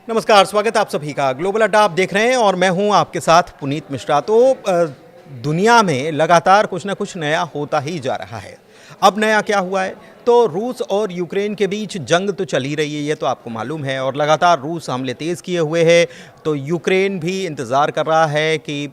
नमस्कार, स्वागत है आप सभी का। ग्लोबल अड्डा आप देख रहे हैं और मैं हूं आपके साथ पुनीत मिश्रा। दुनिया में लगातार कुछ ना कुछ नया होता ही जा रहा है। अब नया क्या हुआ है? तो रूस और यूक्रेन के बीच जंग तो चल ही रही है, ये तो आपको मालूम है, और लगातार रूस हमले तेज़ किए हुए है। तो यूक्रेन भी इंतज़ार कर रहा है कि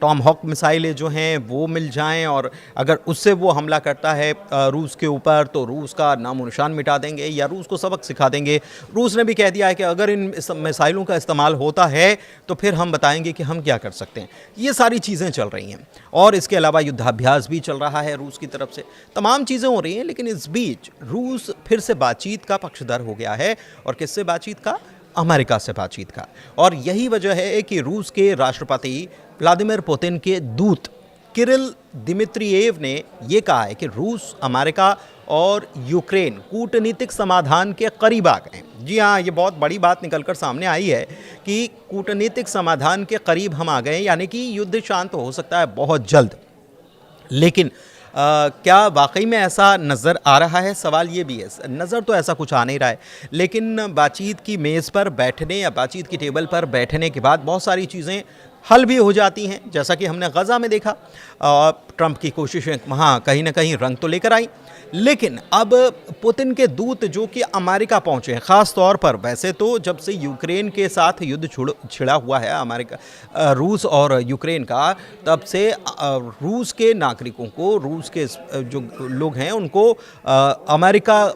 टॉम हॉक मिसाइलें जो हैं वो मिल जाएं, और अगर उससे वो हमला करता है रूस के ऊपर तो रूस का नामो निशान मिटा देंगे या रूस को सबक सिखा देंगे। रूस ने भी कह दिया है कि अगर इन मिसाइलों का इस्तेमाल होता है तो फिर हम बताएंगे कि हम क्या कर सकते हैं। ये सारी चीज़ें चल रही हैं और इसके अलावा युद्धाभ्यास भी चल रहा है रूस की तरफ से। तमाम चीज़ें हो रही हैं, लेकिन इस बीच रूस फिर से बातचीत का पक्षधर हो गया है। और किससे बातचीत का? अमेरिका से बातचीत का। और यही वजह है कि रूस के राष्ट्रपति व्लादिमीर पुतिन के दूत किरिल दिमित्रियेव ने यह कहा है कि रूस, अमेरिका और यूक्रेन कूटनीतिक समाधान के करीब आ गए। जी हाँ, ये बहुत बड़ी बात निकलकर सामने आई है कि कूटनीतिक समाधान के करीब हम आ गए, यानी कि युद्ध शांत हो सकता है बहुत जल्द। लेकिन क्या वाकई में ऐसा नज़र आ रहा है? सवाल ये भी है। नज़र तो ऐसा कुछ आ नहीं रहा है, लेकिन बातचीत की मेज़ पर बैठने या बातचीत की टेबल पर बैठने के बाद बहुत सारी चीज़ें हल भी हो जाती हैं, जैसा कि हमने गज़ा में देखा। ट्रंप की कोशिशें वहाँ कहीं ना कहीं रंग तो लेकर आई, लेकिन अब पुतिन के दूत जो कि अमेरिका पहुंचे हैं, ख़ास तौर पर, वैसे तो जब से यूक्रेन के साथ युद्ध छिड़ा हुआ है रूस और यूक्रेन का, तब से रूस के नागरिकों को, रूस के जो लोग हैं उनको अमेरिका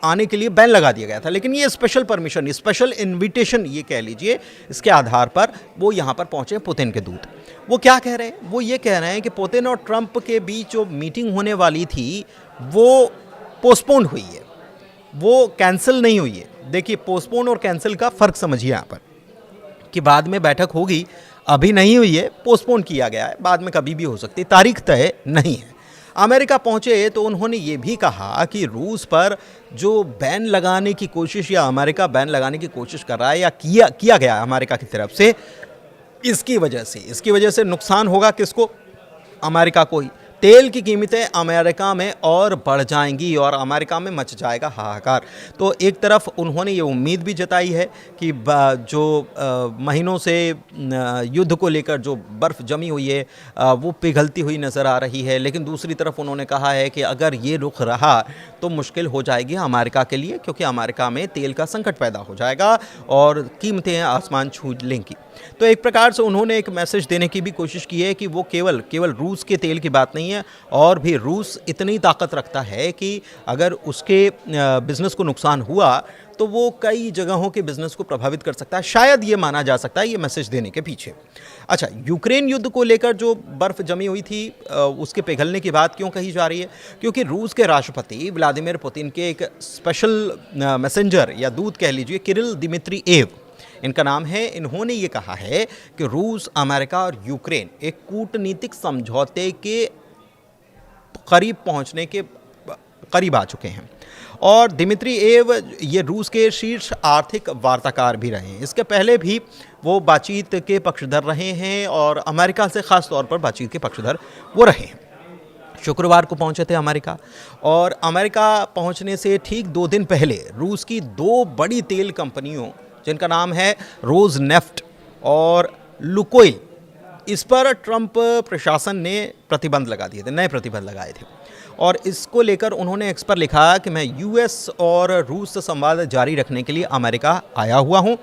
आने के लिए बैन लगा दिया गया था। लेकिन ये स्पेशल परमिशन, स्पेशल इनविटेशन ये कह लीजिए, इसके आधार पर वो यहाँ पर पहुँचे पुतिन के दूत। वो क्या कह रहे हैं? वो ये कह रहे हैं कि पुतिन और ट्रंप के बीच जो मीटिंग होने वाली थी वो पोस्टपोन हुई है, वो कैंसिल नहीं हुई है। देखिए, पोस्टपोन और कैंसिल का फ़र्क समझिए यहाँ पर, कि बाद में बैठक होगी, अभी नहीं हुई है, पोस्टपोन किया गया है, बाद में कभी भी हो सकती है, तारीख तय नहीं है। अमेरिका पहुंचे तो उन्होंने ये भी कहा कि रूस पर जो बैन लगाने की कोशिश, या अमेरिका बैन लगाने की कोशिश कर रहा है या किया गया अमेरिका की तरफ से, इसकी वजह से नुकसान होगा किसको? अमेरिका को ही। तेल की कीमतें अमेरिका में और बढ़ जाएंगी और अमेरिका में मच जाएगा हाहाकार। तो एक तरफ उन्होंने ये उम्मीद भी जताई है कि जो महीनों से युद्ध को लेकर जो बर्फ़ जमी हुई है वो पिघलती हुई नज़र आ रही है, लेकिन दूसरी तरफ उन्होंने कहा है कि अगर ये रुख रहा तो मुश्किल हो जाएगी अमेरिका के लिए, क्योंकि अमेरिका में तेल का संकट पैदा हो जाएगा और कीमतें आसमान छू लेंगी। तो एक प्रकार से उन्होंने एक मैसेज देने की भी कोशिश की है कि वो केवल रूस के तेल की बात नहीं है, और भी रूस इतनी ताकत रखता है कि अगर उसके बिजनेस को नुकसान हुआ तो वो कई जगहों के बिजनेस को प्रभावित कर सकता है। शायद ये माना जा सकता है ये मैसेज देने के पीछे। अच्छा, यूक्रेन युद्ध को लेकर जो बर्फ़ जमी हुई थी उसके पिघलने की बात क्यों कही जा रही है? क्योंकि रूस के राष्ट्रपति व्लादिमीर पुतिन के एक स्पेशल मैसेंजर या दूत कह लीजिए, किरिल दिमित्रियेव इनका नाम है, इन्होंने ये कहा है कि रूस, अमेरिका और यूक्रेन एक कूटनीतिक समझौते के करीब पहुंचने के करीब आ चुके हैं। और दिमित्रियेव ये रूस के शीर्ष आर्थिक वार्ताकार भी रहे हैं। इसके पहले भी वो बातचीत के पक्षधर रहे हैं और अमेरिका से ख़ास तौर पर बातचीत के पक्षधर वो रहे हैं। शुक्रवार को पहुंचे थे अमेरिका, और अमेरिका पहुंचने से ठीक 2 दिन पहले रूस की 2 बड़ी तेल कंपनियों, जिनका नाम है रोजनेफ्ट और लुकोइल, इस पर ट्रंप प्रशासन ने प्रतिबंध लगा दिए थे, नए प्रतिबंध लगाए थे। और इसको लेकर उन्होंने एक्स पर लिखा कि मैं यूएस और रूस से संवाद जारी रखने के लिए अमेरिका आया हुआ हूं।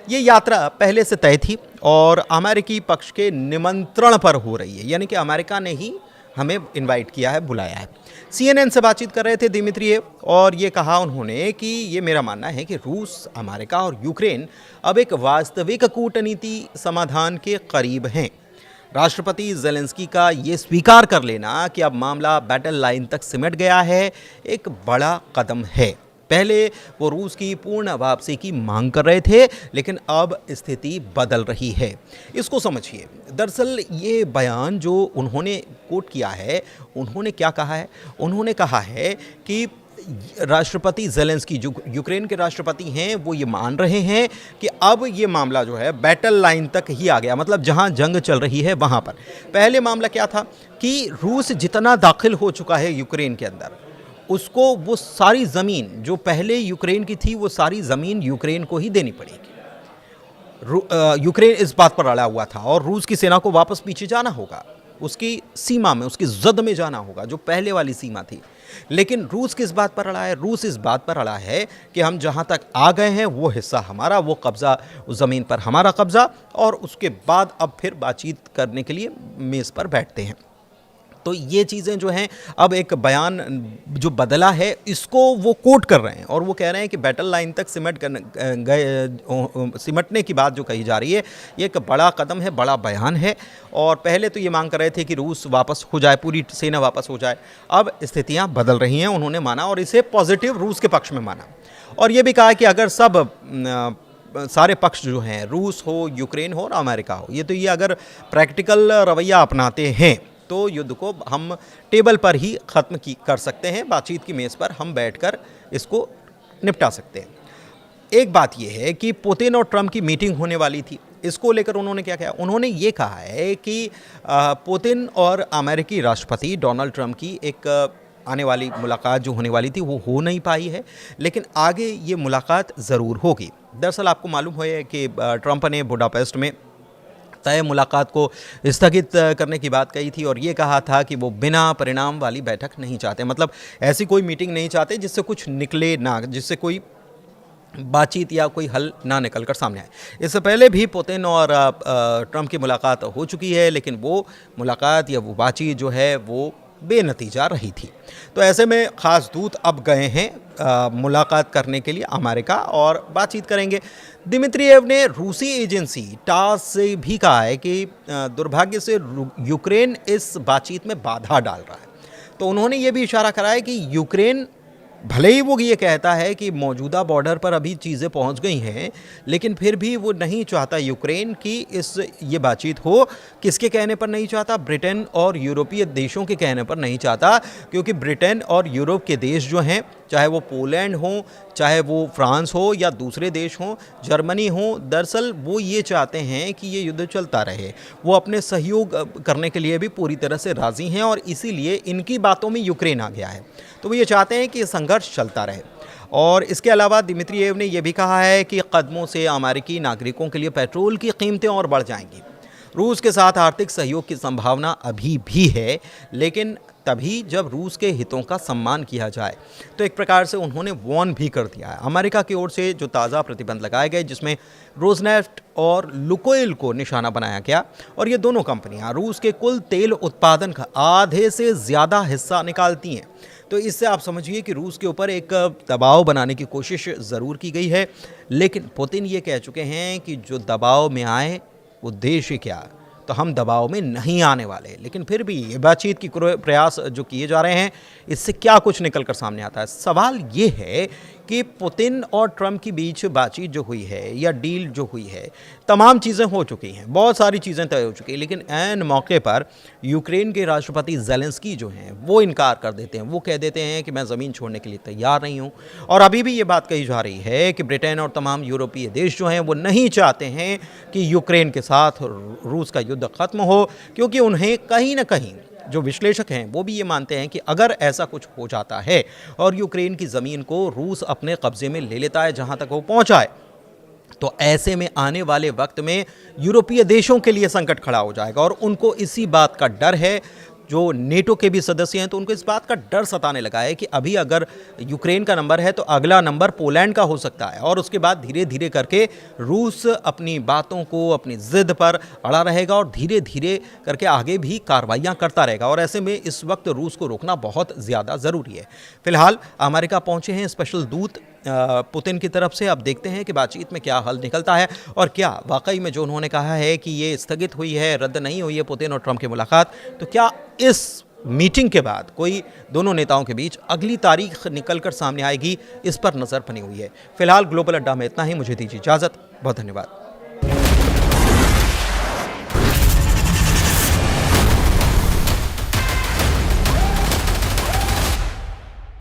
ये यात्रा पहले से तय थी और अमेरिकी पक्ष के निमंत्रण पर हो रही है, यानी कि अमेरिका ने ही हमें इनवाइट किया है, बुलाया है। CNN से बातचीत कर रहे थे दिमित्रियेव, और ये कहा उन्होंने कि ये मेरा मानना है कि रूस, अमेरिका और यूक्रेन अब एक वास्तविक कूटनीति समाधान के करीब हैं। राष्ट्रपति ज़ेलेंस्की का ये स्वीकार कर लेना कि अब मामला बैटल लाइन तक सिमट गया है, एक बड़ा कदम है। पहले वो रूस की पूर्ण वापसी की मांग कर रहे थे, लेकिन अब स्थिति बदल रही है। इसको समझिए। दरअसल ये बयान जो उन्होंने कोट किया है, उन्होंने क्या कहा है? उन्होंने कहा है कि राष्ट्रपति ज़ेलेंस्की, जो यूक्रेन के राष्ट्रपति हैं, वो ये मान रहे हैं कि अब ये मामला जो है बैटल लाइन तक ही आ गया, मतलब जहां जंग चल रही है वहां पर। पहले मामला क्या था कि रूस जितना दाखिल हो चुका है यूक्रेन के अंदर, उसको वो सारी ज़मीन जो पहले यूक्रेन की थी, वो सारी ज़मीन यूक्रेन को ही देनी पड़ेगी। यूक्रेन इस बात पर अड़ा हुआ था और रूस की सेना को वापस पीछे जाना होगा, उसकी सीमा में, उसकी जद में जाना होगा जो पहले वाली सीमा थी। लेकिन रूस किस बात पर अड़ा है? रूस इस बात पर अड़ा है कि हम जहां तक आ गए हैं वो हिस्सा हमारा, वो कब्जा, उस ज़मीन पर हमारा कब्जा, और उसके बाद अब फिर बातचीत करने के लिए मेज़ पर बैठते हैं। तो ये चीज़ें जो हैं, अब एक बयान जो बदला है इसको वो कोट कर रहे हैं और वो कह रहे हैं कि बैटल लाइन तक सिमटने की बात जो कही जा रही है, ये एक बड़ा कदम है, बड़ा बयान है। और पहले तो ये मांग कर रहे थे कि रूस वापस हो जाए, पूरी सेना वापस हो जाए। अब स्थितियां बदल रही हैं, उन्होंने माना और इसे पॉजिटिव रूस के पक्ष में माना। और ये भी कहा कि अगर सब सारे पक्ष जो हैं, रूस हो, यूक्रेन हो और अमेरिका हो, ये अगर प्रैक्टिकल रवैया अपनाते हैं तो युद्ध को हम टेबल पर ही ख़त्म कर सकते हैं, बातचीत की मेज़ पर हम बैठकर इसको निपटा सकते हैं। एक बात यह है कि पुतिन और ट्रंप की मीटिंग होने वाली थी, इसको लेकर उन्होंने क्या कहा? उन्होंने ये कहा है कि पुतिन और अमेरिकी राष्ट्रपति डोनाल्ड ट्रंप की एक आने वाली मुलाकात जो होने वाली थी वो हो नहीं पाई है, लेकिन आगे ये मुलाकात ज़रूर होगी। दरअसल आपको मालूम है कि ट्रंप ने बुडापेस्ट में तय मुलाकात को स्थगित करने की बात कही थी और ये कहा था कि वो बिना परिणाम वाली बैठक नहीं चाहते, मतलब ऐसी कोई मीटिंग नहीं चाहते जिससे कुछ निकले ना, जिससे कोई बातचीत या कोई हल ना निकल कर सामने आए। इससे पहले भी पुतिन और ट्रंप की मुलाकात हो चुकी है, लेकिन वो मुलाकात या वो बातचीत जो है वो बेनतीजा रही थी। तो ऐसे में ख़ास दूत अब गए हैं मुलाकात करने के लिए अमेरिका और बातचीत करेंगे। दिमित्रियेव ने रूसी एजेंसी टास से भी कहा है कि दुर्भाग्य से यूक्रेन इस बातचीत में बाधा डाल रहा है। तो उन्होंने ये भी इशारा करा है कि यूक्रेन भले ही वो ये कहता है कि मौजूदा बॉर्डर पर अभी चीज़ें पहुंच गई हैं, लेकिन फिर भी वो नहीं चाहता यूक्रेन की ये बातचीत हो। किसके कहने पर नहीं चाहता? ब्रिटेन और यूरोपीय देशों के कहने पर नहीं चाहता, क्योंकि ब्रिटेन और यूरोप के देश जो हैं, चाहे वो पोलैंड हो, चाहे वो फ्रांस हो या दूसरे देश हों, जर्मनी हो, दरअसल वो ये चाहते हैं कि ये युद्ध चलता रहे। वो अपने सहयोग करने के लिए भी पूरी तरह से राज़ी हैं और इसीलिए इनकी बातों में यूक्रेन आ गया है। तो वो ये चाहते हैं कि संघर्ष चलता रहे। और इसके अलावा दिमित्रियेव ने यह भी कहा है कि कदमों से अमेरिकी नागरिकों के लिए पेट्रोल की कीमतें और बढ़ जाएंगी। रूस के साथ आर्थिक सहयोग की संभावना अभी भी है, लेकिन तभी जब रूस के हितों का सम्मान किया जाए। तो एक प्रकार से उन्होंने वार्न भी कर दिया है। अमेरिका की ओर से जो ताज़ा प्रतिबंध लगाए गए, जिसमें रोजनेफ्ट और लुकोइल को निशाना बनाया गया, और ये दोनों कंपनियां रूस के कुल तेल उत्पादन का आधे से ज़्यादा हिस्सा निकालती हैं। तो इससे आप समझिए कि रूस के ऊपर एक दबाव बनाने की कोशिश ज़रूर की गई है, लेकिन पुतिन ये कह चुके हैं कि जो दबाव में आए वो देश ही क्या, तो हम दबाव में नहीं आने वाले। लेकिन फिर भी ये बातचीत की प्रयास जो किए जा रहे हैं, इससे क्या कुछ निकल कर सामने आता है? सवाल ये है कि पुतिन और ट्रंप के बीच बातचीत जो हुई है या डील जो हुई है, तमाम चीज़ें हो चुकी हैं, बहुत सारी चीज़ें तय हो चुकी हैं, लेकिन ऐन मौके पर यूक्रेन के राष्ट्रपति ज़ेलेंस्की जो हैं वो इनकार कर देते हैं। वो कह देते हैं कि मैं ज़मीन छोड़ने के लिए तैयार नहीं हूँ। और अभी भी ये बात कही जा रही है कि ब्रिटेन और तमाम यूरोपीय देश जो हैं वो नहीं चाहते हैं कि यूक्रेन के साथ रूस का युद्ध ख़त्म हो, क्योंकि उन्हें कहीं ना कहीं, जो विश्लेषक हैं वो भी ये मानते हैं कि अगर ऐसा कुछ हो जाता है और यूक्रेन की ज़मीन को रूस अपने कब्ज़े में ले लेता है जहां तक वो पहुंचा है, तो ऐसे में आने वाले वक्त में यूरोपीय देशों के लिए संकट खड़ा हो जाएगा। और उनको इसी बात का डर है, जो नेटो के भी सदस्य हैं, तो उनको इस बात का डर सताने लगा है कि अभी अगर यूक्रेन का नंबर है तो अगला नंबर पोलैंड का हो सकता है, और उसके बाद धीरे धीरे करके रूस अपनी बातों को, अपनी ज़िद पर अड़ा रहेगा और धीरे धीरे करके आगे भी कार्रवाइयाँ करता रहेगा। और ऐसे में इस वक्त रूस को रोकना बहुत ज़्यादा ज़रूरी है। फिलहाल अमेरिका पहुँचे हैं स्पेशल दूत पुतिन की तरफ से। अब देखते हैं कि बातचीत में क्या हल निकलता है और क्या वाकई में जो उन्होंने कहा है कि ये स्थगित हुई है, रद्द नहीं हुई है पुतिन और ट्रंप की मुलाकात, तो क्या इस मीटिंग के बाद कोई दोनों नेताओं के बीच अगली तारीख निकलकर सामने आएगी, इस पर नज़र बनी हुई है। फिलहाल ग्लोबल अड्डा में इतना ही। मुझे दीजिए इजाज़त। बहुत धन्यवाद।